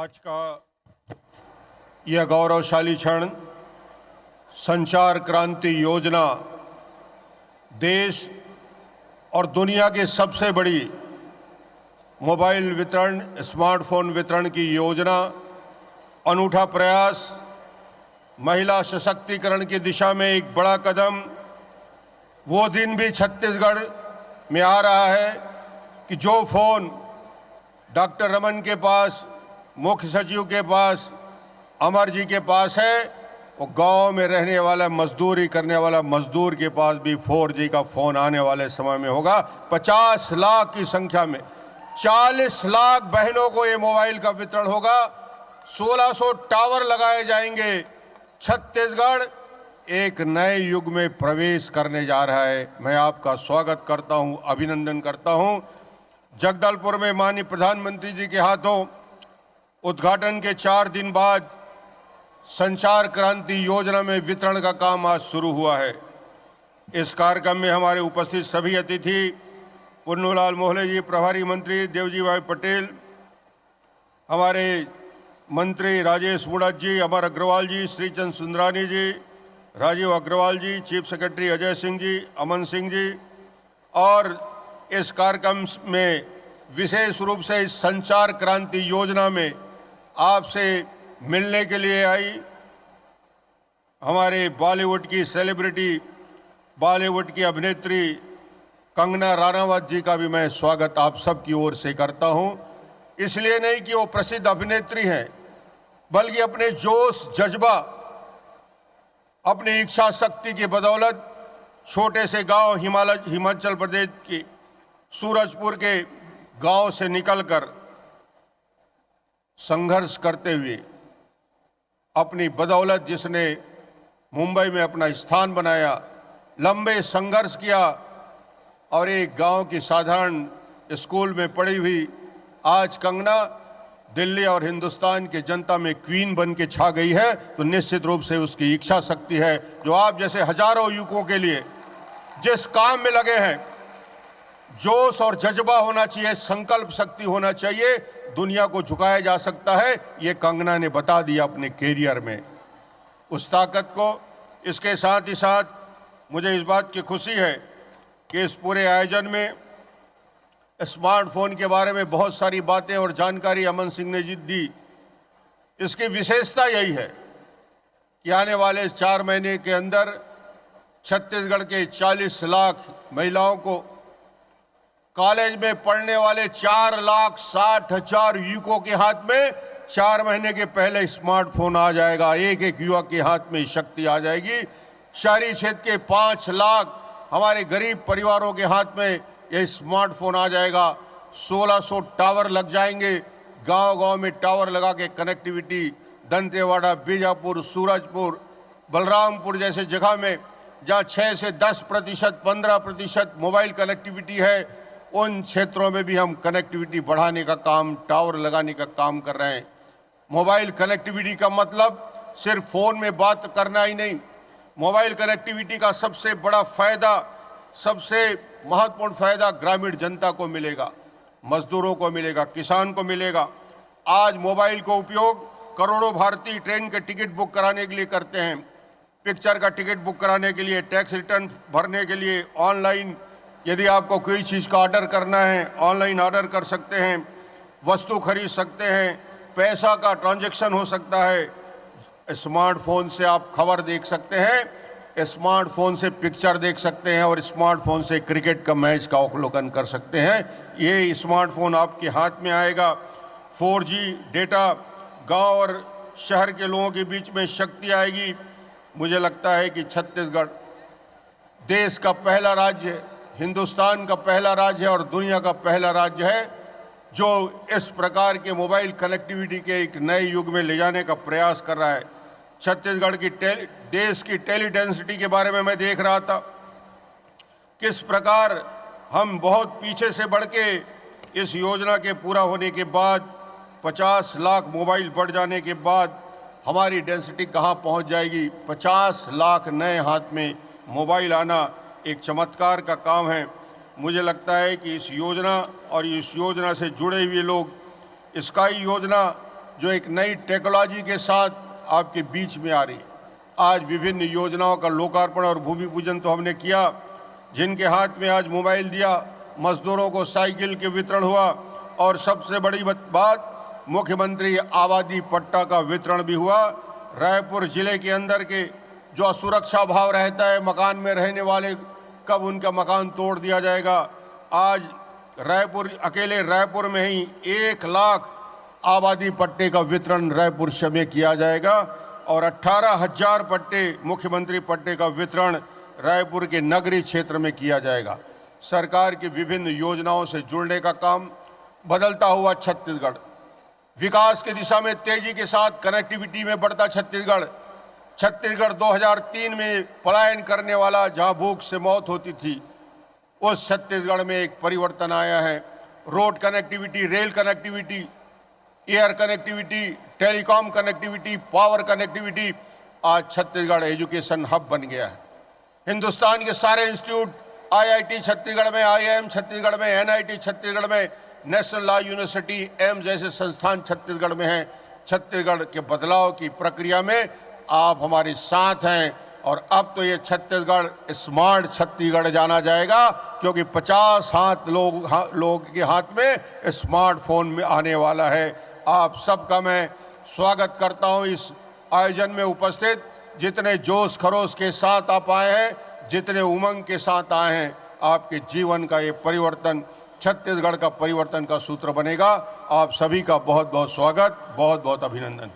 आज का यह गौरवशाली क्षण संचार क्रांति योजना देश और दुनिया की सबसे बड़ी मोबाइल वितरण, स्मार्टफोन वितरण की योजना, अनूठा प्रयास, महिला सशक्तिकरण की दिशा में एक बड़ा कदम। वो दिन भी छत्तीसगढ़ में आ रहा है कि जो फोन डॉक्टर रमन के पास, मुख्य सचिव के पास, अमर जी के पास है, वो गांव में रहने वाला मजदूरी करने वाला मजदूर के पास भी 4G का फोन आने वाले समय में होगा। 50 लाख की संख्या में 40 लाख बहनों को ये मोबाइल का वितरण होगा। 1600 टावर लगाए जाएंगे। छत्तीसगढ़ एक नए युग में प्रवेश करने जा रहा है। मैं आपका स्वागत करता हूं, अभिनंदन करता हूं। जगदलपुर में माननीय प्रधानमंत्री जी के हाथों उद्घाटन के 4 दिन बाद संचार क्रांति योजना में वितरण का काम आज शुरू हुआ है। इस कार्यक्रम में हमारे उपस्थित सभी अतिथि, पुन्नूलाल मोहले जी प्रभारी मंत्री, देवजी भाई पटेल, हमारे मंत्री राजेश मुड़त जी, अमर अग्रवाल जी, श्रीचंद सुंदरानी जी, राजीव अग्रवाल जी, चीफ सेक्रेटरी अजय सिंह जी, अमन सिंह जी, और इस कार्यक्रम में विशेष रूप से इस संचार क्रांति योजना में आपसे मिलने के लिए आई हमारे बॉलीवुड की सेलिब्रिटी, बॉलीवुड की अभिनेत्री कंगना राणावत जी का भी मैं स्वागत आप सब की ओर से करता हूं। इसलिए नहीं कि वो प्रसिद्ध अभिनेत्री हैं, बल्कि अपने जोश, जज्बा, अपनी इच्छा शक्ति की बदौलत छोटे से गांव हिमाचल प्रदेश की सूरजपुर के गांव से निकलकर संघर्ष करते हुए अपनी बदौलत जिसने मुंबई में अपना स्थान बनाया, लंबे संघर्ष किया और एक गांव की साधारण स्कूल में पढ़ी हुई आज कंगना दिल्ली और हिंदुस्तान की जनता में क्वीन बन के छा गई है, तो निश्चित रूप से उसकी इच्छा शक्ति है जो आप जैसे हजारों युवकों के लिए जिस काम में लगे हैं, जोश और जज्बा होना चाहिए, संकल्प शक्ति होना चाहिए, दुनिया को झुकाया जा सकता है। ये कंगना ने बता दिया अपने कैरियर में उस ताकत को। इसके साथ ही साथ मुझे इस बात की खुशी है कि इस पूरे आयोजन में स्मार्टफोन के बारे में बहुत सारी बातें और जानकारी अमन सिंह ने जी दी। इसकी विशेषता यही है कि आने वाले 4 महीने के अंदर छत्तीसगढ़ के 40 लाख महिलाओं को, कॉलेज में पढ़ने वाले 4,60,000 युवकों के हाथ में 4 महीने के पहले स्मार्टफोन आ जाएगा। एक एक युवक के हाथ में शक्ति आ जाएगी। शहरी क्षेत्र के 5 लाख हमारे गरीब परिवारों के हाथ में ये स्मार्टफोन आ जाएगा। 1600 टावर लग जाएंगे। गांव-गांव में टावर लगा के कनेक्टिविटी, दंतेवाड़ा, बीजापुर, सूरजपुर, बलरामपुर जैसे जगह में जहाँ 6 से 10%, 15% मोबाइल कनेक्टिविटी है, उन क्षेत्रों में भी हम कनेक्टिविटी बढ़ाने का काम, टावर लगाने का काम कर रहे हैं। मोबाइल कनेक्टिविटी का मतलब सिर्फ फ़ोन में बात करना ही नहीं। मोबाइल कनेक्टिविटी का सबसे बड़ा फ़ायदा, सबसे महत्वपूर्ण फ़ायदा ग्रामीण जनता को मिलेगा, मजदूरों को मिलेगा, किसान को मिलेगा। आज मोबाइल का उपयोग करोड़ों भारतीय ट्रेन के टिकट बुक कराने के लिए करते हैं, पिक्चर का टिकट बुक कराने के लिए, टैक्स रिटर्न भरने के लिए, ऑनलाइन यदि आपको कोई चीज़ का ऑर्डर करना है ऑनलाइन ऑर्डर कर सकते हैं, वस्तु खरीद सकते हैं, पैसा का ट्रांजैक्शन हो सकता है। स्मार्टफोन से आप खबर देख सकते हैं, स्मार्टफोन से पिक्चर देख सकते हैं और स्मार्टफोन से क्रिकेट का मैच का अवलोकन कर सकते हैं। ये स्मार्टफोन आपके हाथ में आएगा। 4G डेटा गांव और शहर के लोगों के बीच में शक्ति आएगी। मुझे लगता है कि छत्तीसगढ़ देश का पहला राज्य है, हिंदुस्तान का पहला राज्य है और दुनिया का पहला राज्य है जो इस प्रकार के मोबाइल कनेक्टिविटी के एक नए युग में ले जाने का प्रयास कर रहा है। छत्तीसगढ़ की देश की टेली डेंसिटी के बारे में मैं देख रहा था, किस प्रकार हम बहुत पीछे से बढ़ के इस योजना के पूरा होने के बाद 50 लाख मोबाइल बढ़ जाने के बाद हमारी डेंसिटी कहाँ पहुँच जाएगी। 50 लाख नए हाथ में मोबाइल आना एक चमत्कार का काम है। मुझे लगता है कि इस योजना और इस योजना से जुड़े हुए लोग, स्काई योजना जो एक नई टेक्नोलॉजी के साथ आपके बीच में आ रही है। आज विभिन्न योजनाओं का लोकार्पण और भूमि पूजन तो हमने किया, जिनके हाथ में आज मोबाइल दिया, मजदूरों को साइकिल के वितरण हुआ और सबसे बड़ी बात मुख्यमंत्री आबादी पट्टा का वितरण भी हुआ। रायपुर जिले के अंदर के जो असुरक्षा भाव रहता है मकान में रहने वाले, कब उनका मकान तोड़ दिया जाएगा। आज अकेले रायपुर में ही 1 लाख आबादी पट्टे का वितरण रायपुर शहर में किया जाएगा और 18,000 पट्टे मुख्यमंत्री पट्टे का वितरण रायपुर के नगरीय क्षेत्र में किया जाएगा। सरकार की विभिन्न योजनाओं से जुड़ने का काम, बदलता हुआ छत्तीसगढ़, विकास की दिशा में तेजी के साथ कनेक्टिविटी में बढ़ता छत्तीसगढ़ 2003 में पलायन करने वाला, जहां भूख से मौत होती थी, उस छत्तीसगढ़ में एक परिवर्तन आया है। Road connectivity, rail connectivity, air connectivity, telecom connectivity, power connectivity, आज छत्तीसगढ़ एजुकेशन हब बन गया है। हिंदुस्तान के सारे इंस्टीट्यूट, IIT छत्तीसगढ़ में, IIM छत्तीसगढ़ में, NIT छत्तीसगढ़ में, नेशनल लॉ यूनिवर्सिटी, एम्स जैसे संस्थान छत्तीसगढ़ में हैं। छत्तीसगढ़ के बदलाव की प्रक्रिया में आप हमारे साथ हैं और अब तो ये छत्तीसगढ़ स्मार्ट छत्तीसगढ़ जाना जाएगा, क्योंकि 50 लोग के हाथ में स्मार्टफोन में आने वाला है। आप सबका मैं स्वागत करता हूं इस आयोजन में उपस्थित। जितने जोश खरोश के साथ आप आए हैं, जितने उमंग के साथ आए हैं, आपके जीवन का ये परिवर्तन, छत्तीसगढ़ का परिवर्तन का सूत्र बनेगा। आप सभी का बहुत बहुत स्वागत, बहुत बहुत अभिनंदन।